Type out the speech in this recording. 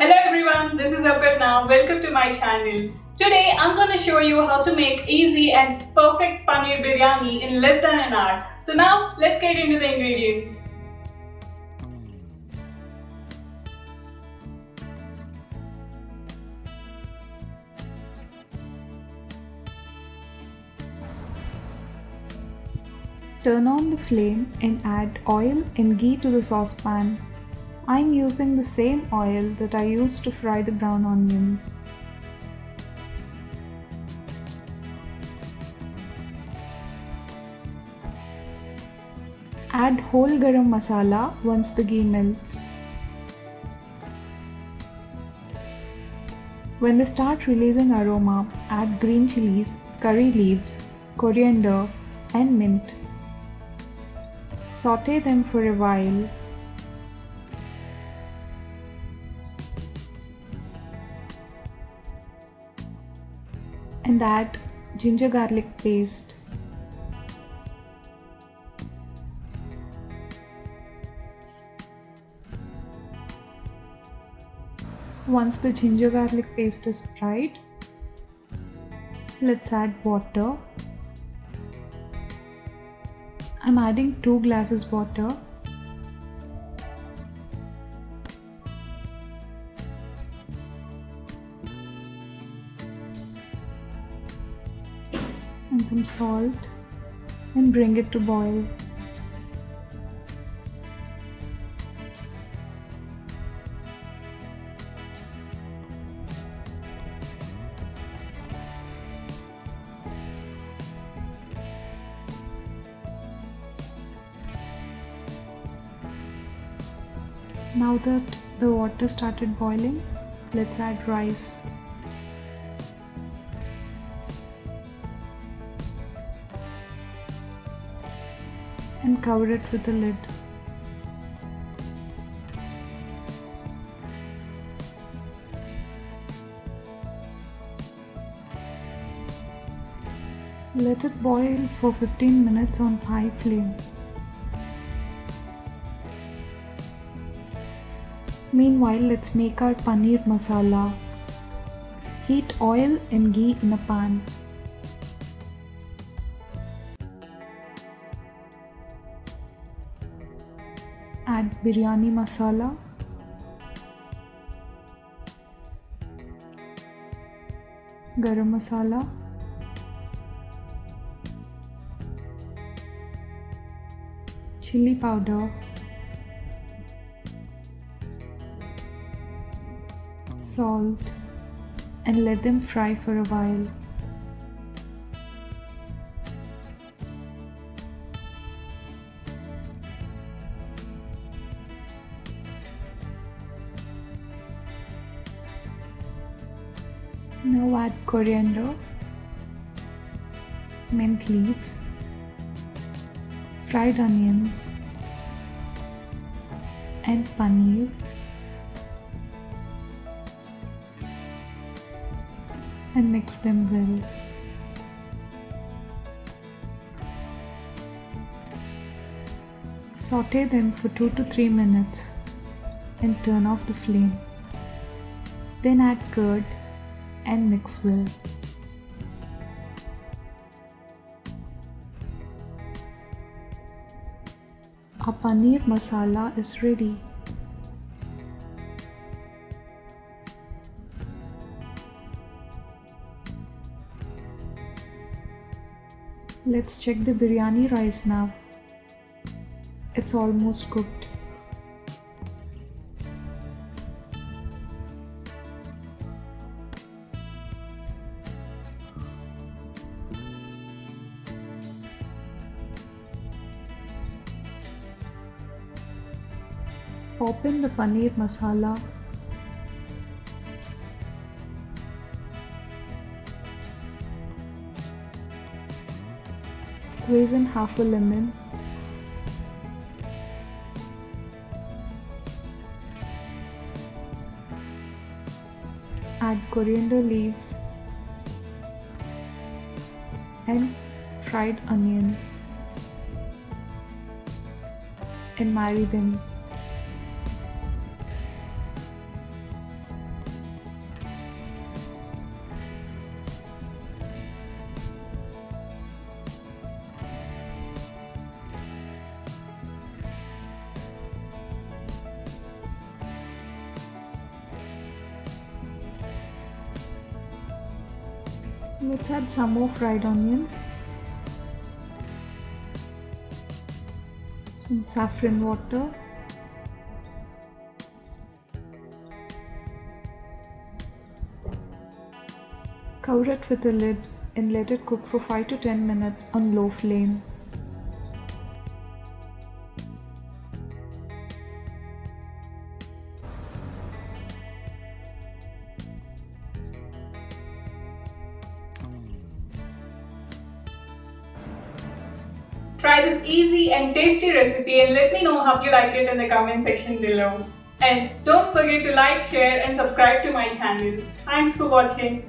Hello everyone, this is Aparna. Welcome to my channel. Today I'm going to show you how to make easy and perfect Paneer Biryani in less than an hour. So now let's get into the ingredients. Turn on the flame and add oil and ghee to the saucepan. I'm using the same oil that I used to fry the brown onions. Add whole garam masala once the ghee melts. When they start releasing aroma, add green chilies, curry leaves, coriander and mint. Saute them for a while. And add ginger garlic paste. Once the ginger garlic paste is fried, let's add water. I'm adding 2 glasses water. And some salt and bring it to boil. Now that the water started boiling, let's add rice. And cover it with a lid. Let it boil for 15 minutes on high flame. Meanwhile, let's make our paneer masala. Heat oil and ghee in a pan. Add biryani masala, garam masala, chili powder, salt, and let them fry for a while. Now add coriander, mint leaves, fried onions, and paneer. And mix them well. Saute them for 2 to 3 minutes and turn off the flame. Then add curd and mix well. Our paneer masala is ready. Let's check the biryani rice now. It's almost cooked. Open the paneer masala. Squeeze in half a lemon. Add coriander leaves and fried onions and marry them. Let's add some more fried onions, some saffron water, cover it with a lid and let it cook for 5 to 10 minutes on low flame. Try this easy and tasty recipe and let me know how you like it in the comment section below. And don't forget to like, share and subscribe to my channel. Thanks for watching.